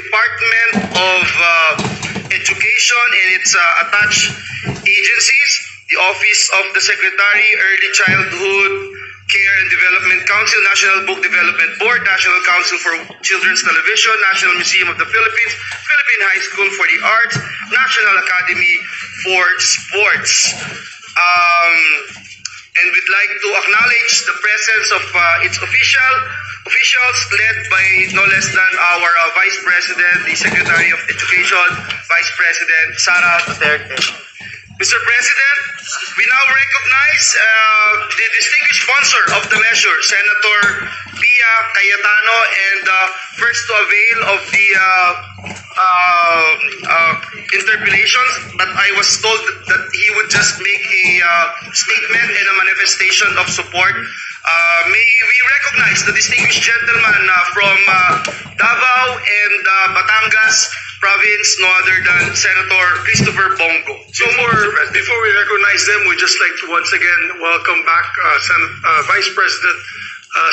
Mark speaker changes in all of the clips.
Speaker 1: Department of Education and its attached agencies, the Office of the Secretary, Early Childhood Care and Development Council, National Book Development Board, National Council for Children's Television, National Museum of the Philippines, Philippine High School for the Arts, National Academy for Sports. And we'd like to acknowledge the presence of its officials led by no less than our Vice President, the Secretary of Education, Vice President Sara Duterte. Mr. President, we now recognize the distinguished sponsor of the measure, Senator Pia Cayetano, and first to avail of the interpellations, but I was told that he would just make a statement and a manifestation of support. May we recognize the distinguished gentleman from Davao and Batangas Province, no other than Senator Christopher Bongo.
Speaker 2: So before we recognize them, we'd just like to once again welcome back Vice President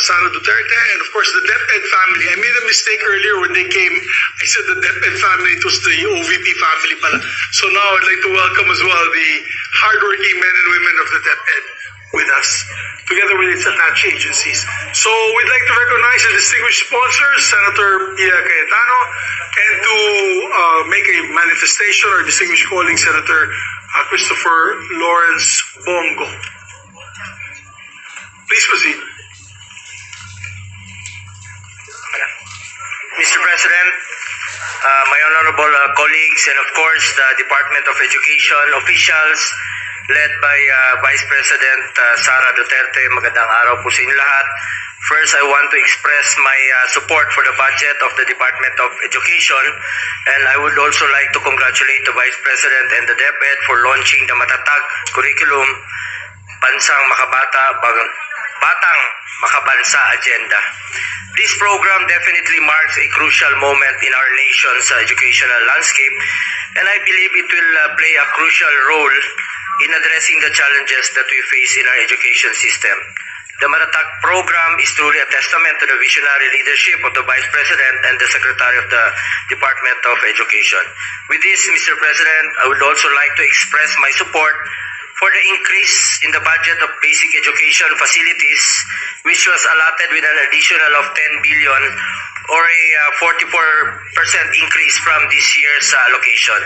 Speaker 2: Sara Duterte, and of course the DepEd family. I made a mistake earlier when they came. I said the DepEd family, it was the OVP family pala. So now I'd like to welcome as well the hardworking men and women of the DepEd with us, together with its attached agencies. So we'd like to recognize the distinguished sponsors, Senator Pia Cayetano, and to make a manifestation or distinguished calling, Senator Christopher Lawrence Bongo. Please proceed.
Speaker 3: Mr. President, my honorable colleagues, and of course the Department of Education officials led by Vice President Sara Duterte, magandang araw po sa inyo lahat. First, I want to express my support for the budget of the Department of Education, and I would also like to congratulate the Vice President and the DepEd for launching the Matatag Curriculum, Bansang Makabata, Batang Makabansa Agenda. This program definitely marks a crucial moment in our nation's educational landscape, and I believe it will play a crucial role in addressing the challenges that we face in our education system. The Matatag program is truly a testament to the visionary leadership of the Vice President and the Secretary of the Department of Education. With this, Mr. President, I would also like to express my support for the increase in the budget of basic education facilities, which was allotted with an additional of 10 billion or a 44% increase from this year's allocation.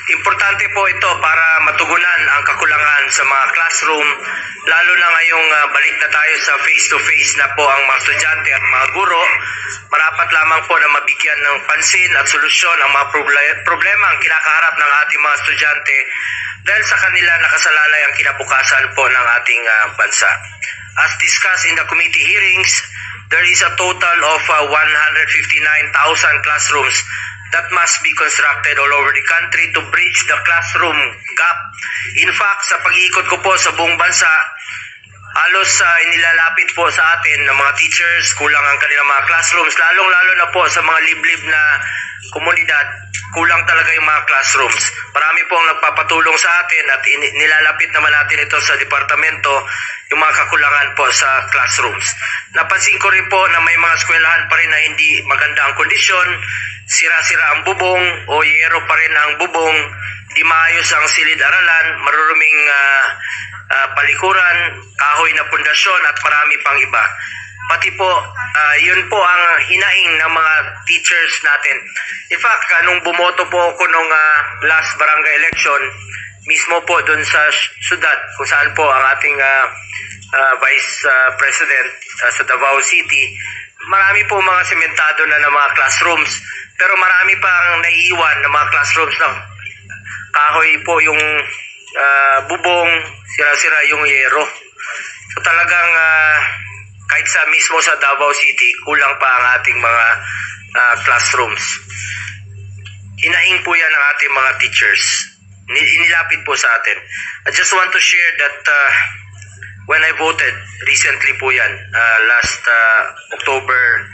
Speaker 3: Importante po ito para matugunan ang kakulangan sa mga classroom, lalo na ngayong balik na tayo sa face-to-face na po ang mga estudyante at mga guro. Marapat lamang po na mabigyan ng pansin at solusyon ang mga problema ang kinakaharap ng ating mga estudyante dahil sa kanila nakasalalay ang kinabukasan po ng ating bansa. As discussed in the committee hearings, there is a total of 159,000 classrooms that must be constructed all over the country to bridge the classroom gap. In fact, sa pag-iikot ko po sa buong bansa, halos inilalapit po sa atin ng mga teachers, kulang ang kanilang mga classrooms, lalong-lalo na po sa mga liblib na komunidad, kulang talaga yung mga classrooms. Marami po ang nagpapatulong sa atin at nilalapit naman natin ito sa departamento, yung mga kakulangan po sa classrooms. Napansin ko rin po na may mga eskwelahan pa rin na hindi maganda ang kondisyon, sira-sira ang bubong o yero pa rin ang bubong, di maayos ang silid-aralan, maruruming palikuran, kahoy na pundasyon at marami pang iba. Pati po, yun po ang hinaing ng mga teachers natin. In fact, nung bumoto po ako nung last barangay election, mismo po dun sa syudad kung saan po ang ating Vice President sa Davao City, marami po mga sementado na ng mga classrooms, pero marami pang naiiwan na mga classrooms na kahoy po yung bubong, sira-sira yung yero. So talagang kahit sa mismo sa Davao City, kulang pa ang ating mga classrooms. Hinaing po yan ng ating mga teachers. Inilapit po sa atin. I just want to share that when I voted, recently po yan, last October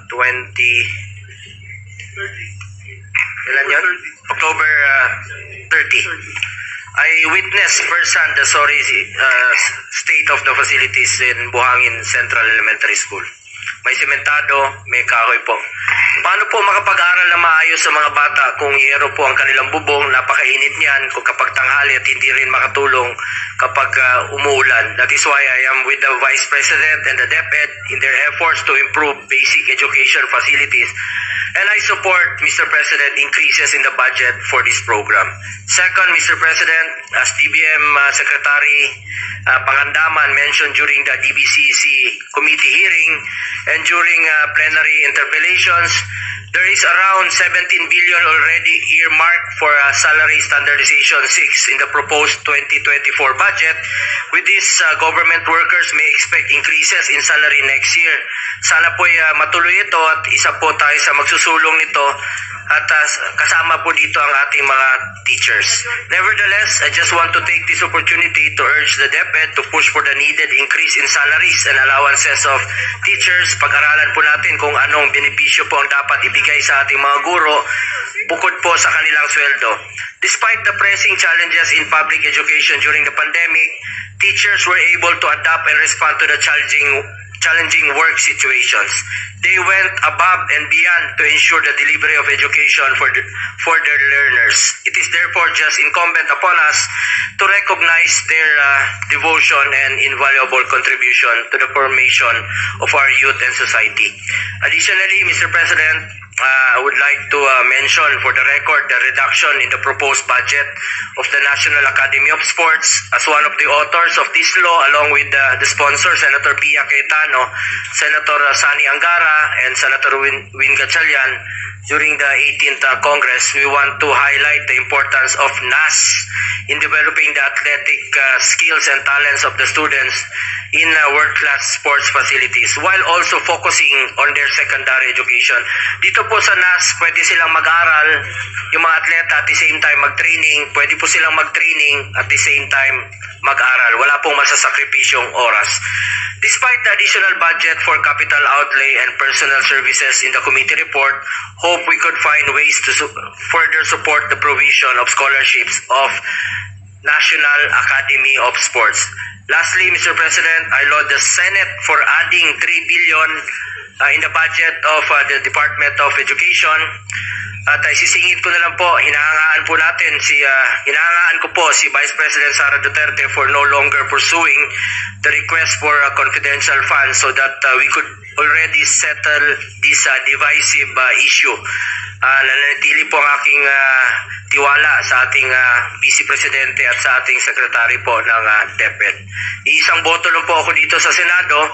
Speaker 3: 20... Ilan yun? October 30. I witnessed firsthand the sorry state of the facilities in Buhangin Central Elementary School. may sementado, may kahoy po. Paano po makapag-aral na maayos sa mga bata kung yero po ang kanilang bubong, napakainit niyan kung kapag tanghali at hindi rin makatulong kapag umuulan. That is why I am with the Vice President and the DepEd in their efforts to improve basic education facilities. And I support, Mr. President, increases in the budget for this program. Second, Mr. President, as DBM Secretary Pangandaman mentioned during the DBCC committee hearing and during plenary interpellations, there is around 17 billion already earmarked for salary standardization 6 in the proposed 2024 budget. With this, government workers may expect increases in salary next year. Sana po matuloy ito at isa po tayo sa magsusulong nito at kasama po dito ang ating mga teachers. Nevertheless, I just want to take this opportunity to urge the DepEd to push for the needed increase in salaries and allowances of teachers. Pag-aralan po natin kung anong benepisyo po ang dapat ibigay sa ating mga guro bukod po sa kanilang sweldo. Despite the pressing challenges in public education during the pandemic, teachers were able to adapt and respond to the challenging work situations. They went above and beyond to ensure the delivery of education for their learners. It is therefore just incumbent upon us to recognize their devotion and invaluable contribution to the formation of our youth and society. Additionally, Mr. President, I would like to mention for the record the reduction in the proposed budget of the National Academy of Sports. As one of the authors of this law, along with the sponsor, Senator Pia Cayetano, Senator Sani Angara, and Senator Win Gatchalian, during the 18th Congress, we want to highlight the importance of NAS in developing the athletic skills and talents of the students in world-class sports facilities while also focusing on their secondary education. Dito po sa NAS, pwede silang mag-aral, yung mga atleta at the same time mag-training, pwede po silang mag-training at the same time mag-aral. Wala pong masasakripisyong oras. Despite the additional budget for capital outlay and personal services in the committee report, hope we could find ways to further support the provision of scholarships of National Academy of Sports. Lastly, Mr. President, I laud the Senate for adding 3 billion in the budget of the Department of Education. At sisingit ko na lang po, hinahangaan ko po si Vice President Sara Duterte for no longer pursuing the request for confidential funds so that we could already settle this divisive issue. Nananatili po ang aking tiwala sa ating Vice Presidente at sa ating Secretary po ng DepEd. Isang boto lang po ako dito sa Senado,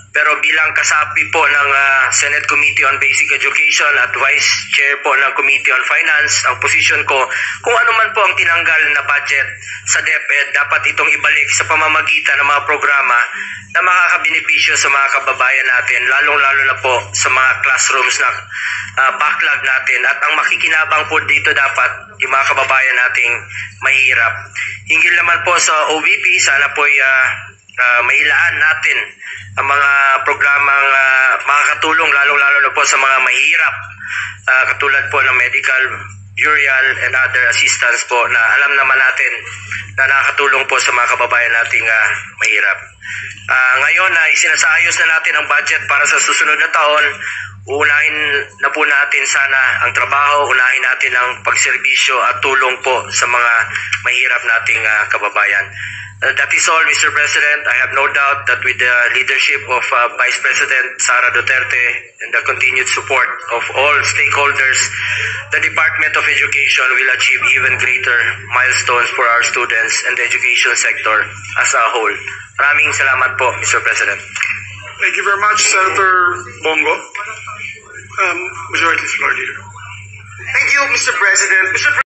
Speaker 3: pero bilang kasapi po ng Senate Committee on Basic Education at Vice Chair po ng Committee on Finance, ang posisyon ko, kung ano man po ang tinanggal na budget sa DepEd, dapat itong ibalik sa pamamagitan ng mga programa na makakabenepisyo sa mga kababayan natin, lalong-lalo na po sa mga classrooms na backlog natin. At ang makikinabang po dito dapat yung mga kababayan nating mahirap. Hinggil naman po sa OVP, sana po mailaan natin ang mga programang makakatulong lalong-lalo na po sa mga mahirap, katulad po ng medical, burial, and other assistance po na alam naman natin na nakakatulong po sa mga kababayan nating mahirap. Ngayon, isinasayos na natin ang budget para sa susunod na taon. Unahin na po natin sana ang trabaho, unahin natin ang pagserbisyo at tulong po sa mga mahirap nating kababayan. That is all, Mr. President. I have no doubt that with the leadership of Vice President Sara Duterte and the continued support of all stakeholders, the Department of Education will achieve even greater milestones for our students and the education sector as a whole. Maraming salamat po, Mr. President.
Speaker 2: Thank you very much, Senator Bongo. Majority Floor Leader.
Speaker 1: Thank you, Mr. President.